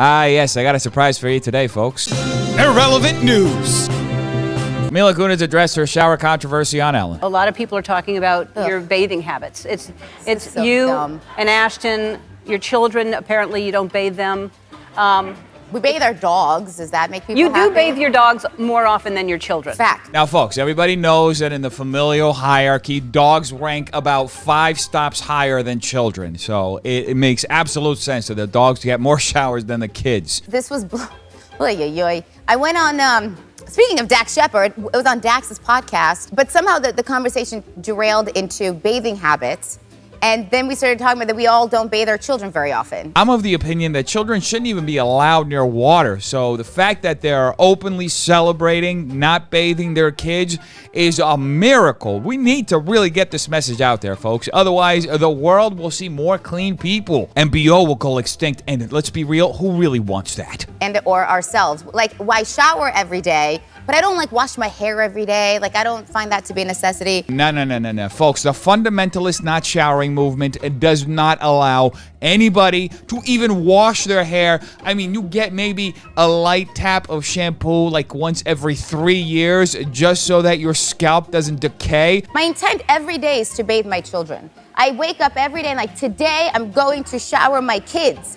Ah, yes, I got a surprise for you today, folks. Irrelevant news. Mila Kunis addressed her shower controversy on Ellen. A lot of people are talking about your bathing habits. It's so you dumb. and Ashton, your children, apparently you don't bathe them. We bathe our dogs. Does that make people You do happy? bathe your dogs more often than your children. Fact. Now, folks, everybody knows that in the familial hierarchy, dogs rank about 5 stops higher than children. So it makes absolute sense that the dogs get more showers than the kids. This was... I went on... Speaking of Dax Shepard, it was on Dax's podcast, but somehow the conversation derailed into bathing habits. And then we started talking about that we all don't bathe our children very often. I'm of the opinion that children shouldn't even be allowed near water. So the fact that they're openly celebrating not bathing their kids is a miracle. We need to really get this message out there, folks. Otherwise, the world will see more clean people and BO will go extinct. And let's be real, who really wants that? And or ourselves. Like, why shower every day? But I don't wash my hair every day. I don't find that to be a necessity. No. Folks, the fundamentalist not showering movement does not allow anybody to even wash their hair. I mean, you get maybe a light tap of shampoo once every 3 years just so that your scalp doesn't decay. My intent every day is to bathe my children. I wake up every day and today I'm going to shower my kids.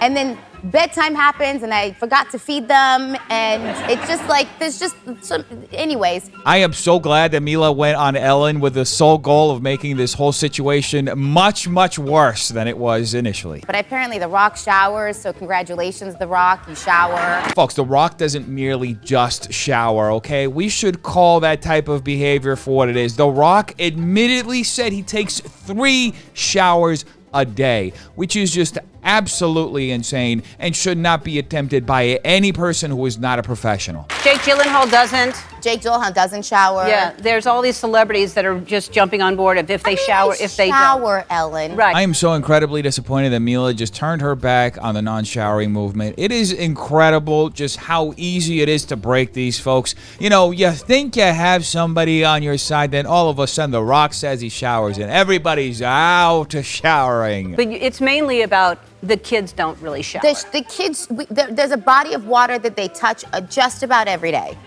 And then bedtime happens and I forgot to feed them and it's just there's just some, anyways. I am so glad that Mila went on Ellen with the sole goal of making this whole situation much, much worse than it was initially. But apparently The Rock showers, so congratulations, The Rock, you shower. Folks, The Rock doesn't merely just shower, okay? We should call that type of behavior for what it is. The Rock admittedly said he takes 3 showers a day, which is just absolutely insane and should not be attempted by any person who is not a professional. Jake Gyllenhaal doesn't. Jake Gyllenhaal doesn't shower. Yeah, there's all these celebrities that are just jumping on board if they shower, if they don't. Shower, Ellen. Right. I am so incredibly disappointed that Mila just turned her back on the non-showering movement. It is incredible just how easy it is to break these folks. You know, you think you have somebody on your side, then all of a sudden The Rock says he showers and everybody's out showering. But it's mainly about the kids don't really shower. The kids, there's a body of water that they touch just about every day.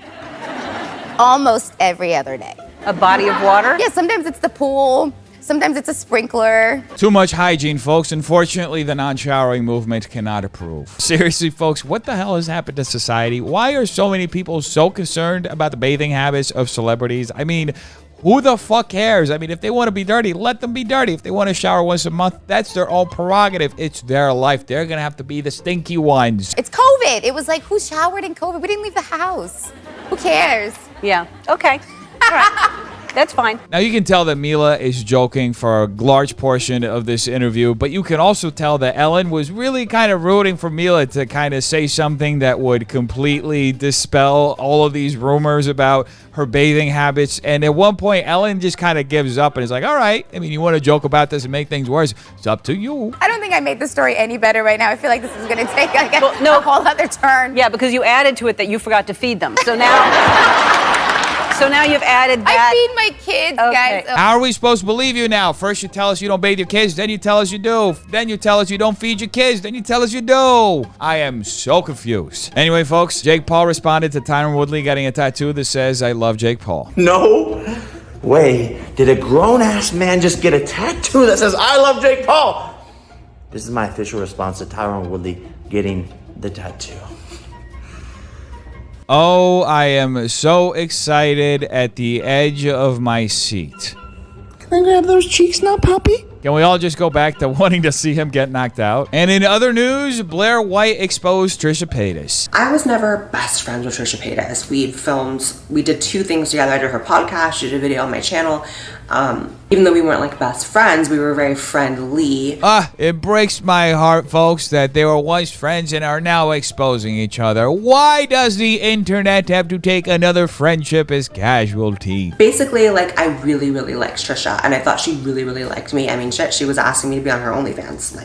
Almost every other day. A body of water? Yeah, sometimes it's the pool, sometimes it's a sprinkler. Too much hygiene, folks. Unfortunately, the non-showering movement cannot approve. Seriously, folks, what the hell has happened to society? Why are so many people so concerned about the bathing habits of celebrities? I mean, who the fuck cares? I mean, if they want to be dirty, let them be dirty. If they want to shower once a month, that's their own prerogative. It's their life. They're going to have to be the stinky ones. It's COVID. It was who showered in COVID? We didn't leave the house. Who cares? Yeah, okay. All right. That's fine. Now, you can tell that Mila is joking for a large portion of this interview, but you can also tell that Ellen was really kind of rooting for Mila to kind of say something that would completely dispel all of these rumors about her bathing habits. And at one point, Ellen just kind of gives up and is like, all right, I mean, you want to joke about this and make things worse, it's up to you. I don't think I made the story any better right now. I feel like this is going to take a whole other turn. Yeah, because you added to it that you forgot to feed them. So now... So now you've added that. I feed my kids, guys. How are we supposed to believe you now? First you tell us you don't bathe your kids, then you tell us you do. Then you tell us you don't feed your kids, then you tell us you do. I am so confused. Anyway, folks, Jake Paul responded to Tyron Woodley getting a tattoo that says, I love Jake Paul. No way did a grown-ass man just get a tattoo that says, I love Jake Paul. This is my official response to Tyron Woodley getting the tattoo. Oh, I am so excited at the edge of my seat. Can I grab those cheeks now, puppy? Can we all just go back to wanting to see him get knocked out? And in other news, Blair White exposed Trisha Paytas. I was never best friends with Trisha Paytas. We did 2 things together. I did her podcast, she did a video on my channel. Even though we weren't best friends, we were very friendly. It breaks my heart, folks, that they were once friends and are now exposing each other. Why does the internet have to take another friendship as casualty? Basically, I really, really liked Trisha, and I thought she really, really liked me. I mean, shit, she was asking me to be on her OnlyFans.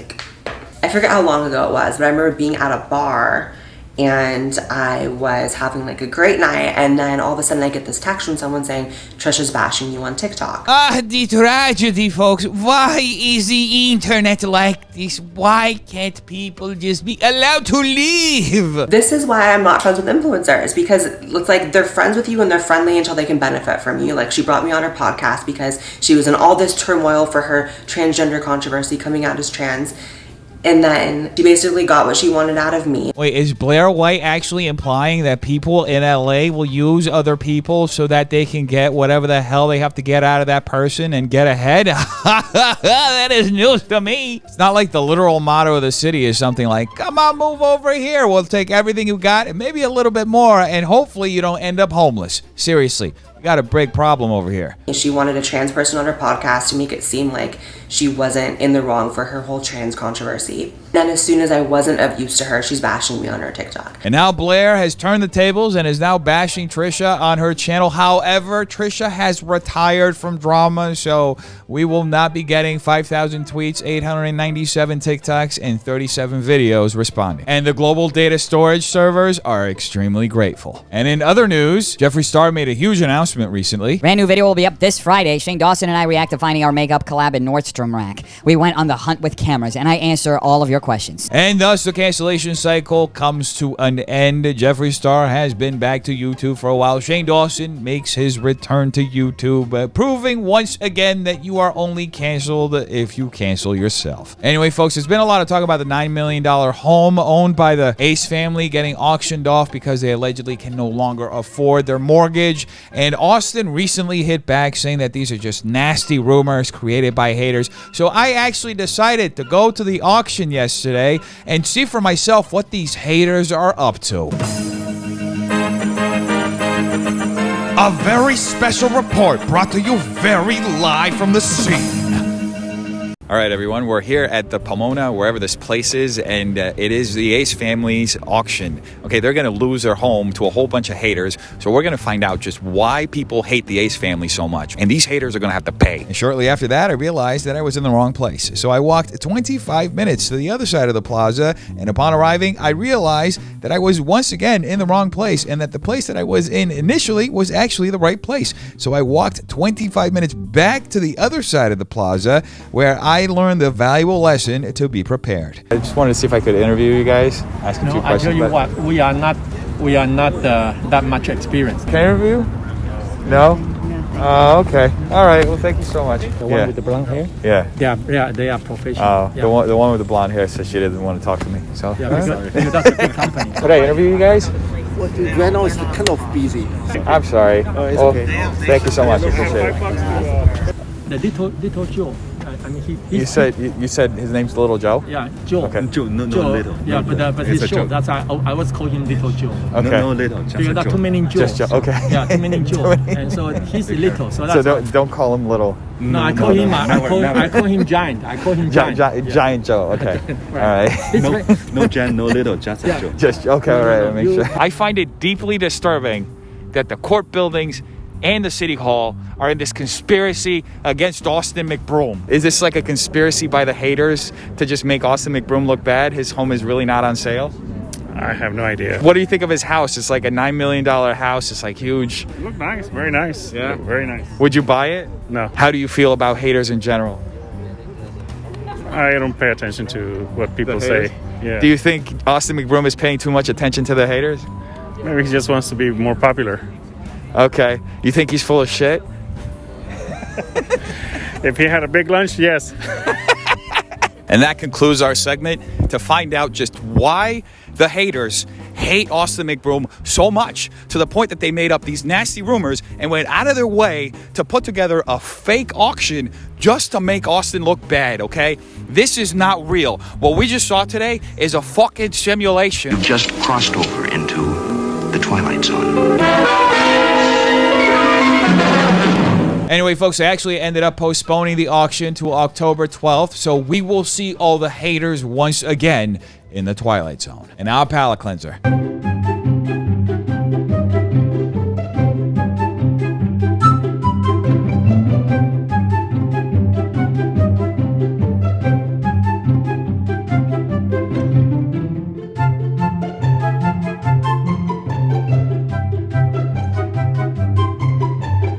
I forget how long ago it was, but I remember being at a bar, and I was having like a great night, and then all of a sudden I get this text from someone saying, Trisha's bashing you on TikTok. The tragedy, folks. Why is the internet like this? Why can't people just be allowed to live? This is why I'm not friends with influencers, because it's like they're friends with you and they're friendly until they can benefit from you. Like, she brought me on her podcast because she was in all this turmoil for her transgender controversy, coming out as trans. And then she basically got what she wanted out of me. Wait, is Blair White actually implying that people in LA will use other people so that they can get whatever the hell they have to get out of that person and get ahead? That is news to me. It's not like the literal motto of the city is something like, come on, move over here. We'll take everything you got and maybe a little bit more, and hopefully you don't end up homeless. Seriously. We got a big problem over here. She wanted a trans person on her podcast to make it seem like she wasn't in the wrong for her whole trans controversy. Then as soon as I wasn't of use to her, she's bashing me on her TikTok. And now Blair has turned the tables and is now bashing Trisha on her channel. However, Trisha has retired from drama, so we will not be getting 5,000 tweets, 897 TikToks, and 37 videos responding. And the global data storage servers are extremely grateful. And in other news, Jeffree Star made a huge announcement recently. Brand new video will be up this Friday. Shane Dawson and I react to finding our makeup collab in Nordstrom Rack. We went on the hunt with cameras, and I answer all of your questions. And thus, the cancellation cycle comes to an end. Jeffree Star has been back to YouTube for a while. Shane Dawson makes his return to YouTube, proving once again that you are only canceled if you cancel yourself. Anyway, folks, there's been a lot of talk about the $9 million home owned by the Ace family getting auctioned off because they allegedly can no longer afford their mortgage. And Austin recently hit back saying that these are just nasty rumors created by haters. So I actually decided to go to the auction yesterday and see for myself what these haters are up to. A very special report brought to you very live from the scene. All right, everyone, we're here at the Pomona, wherever this place is, and it is the Ace family's auction. Okay, they're going to lose their home to a whole bunch of haters, so we're going to find out just why people hate the Ace family so much, and these haters are going to have to pay. And shortly after that, I realized that I was in the wrong place, so I walked 25 minutes to the other side of the plaza, and upon arriving, I realized that I was once again in the wrong place, and that the place that I was in initially was actually the right place. So I walked 25 minutes back to the other side of the plaza, where I learned the valuable lesson to be prepared. I just wanted to see if I could interview you guys, ask a few questions. I tell you what, we are not that much experienced. Can I interview? No? Oh, okay. All right. Well, thank you so much. The one with the blonde hair? Yeah. They are professional. Oh, yeah. the one with the blonde hair said she didn't want to talk to me. So because that's a big company. Could I interview you guys? Right now it's kind of busy. I'm sorry. Oh, it's okay. Thank you so much. I appreciate it. The little Joe. I mean, you said his name's Little Joe? Yeah, Joe. Okay. Joe, no, little. Yeah, but he's short. That's I always call him Little Joe. Okay. No, little. Just because there are too many Joes. Just Joe. Okay. Yeah, too many Joe. And so he's little. So that's don't call him little. No, I call him. I call him giant. I call him giant. Giant Joe. Okay. Right. All right. No giant, no little. Just a Joe. Just okay. All right. Make sure. I find it deeply disturbing that the court buildings and the city hall are in this conspiracy against Austin McBroom. Is this like a conspiracy by the haters to just make Austin McBroom look bad? His home is really not on sale? I have no idea. What do you think of his house? It's like a $9 million house. It's like huge. It looked nice. Very nice. Yeah. Very nice. Would you buy it? No. How do you feel about haters in general? I don't pay attention to what people say. Yeah. Do you think Austin McBroom is paying too much attention to the haters? Maybe he just wants to be more popular. Okay. You think he's full of shit? If he had a big lunch, yes. And that concludes our segment to find out just why the haters hate Austin McBroom so much to the point that they made up these nasty rumors and went out of their way to put together a fake auction just to make Austin look bad, okay? This is not real. What we just saw today is a fucking simulation. You've just crossed over into the Twilight Zone. Anyway, folks, I actually ended up postponing the auction to October 12th, so we will see all the haters once again in the Twilight Zone. And now a palate cleanser.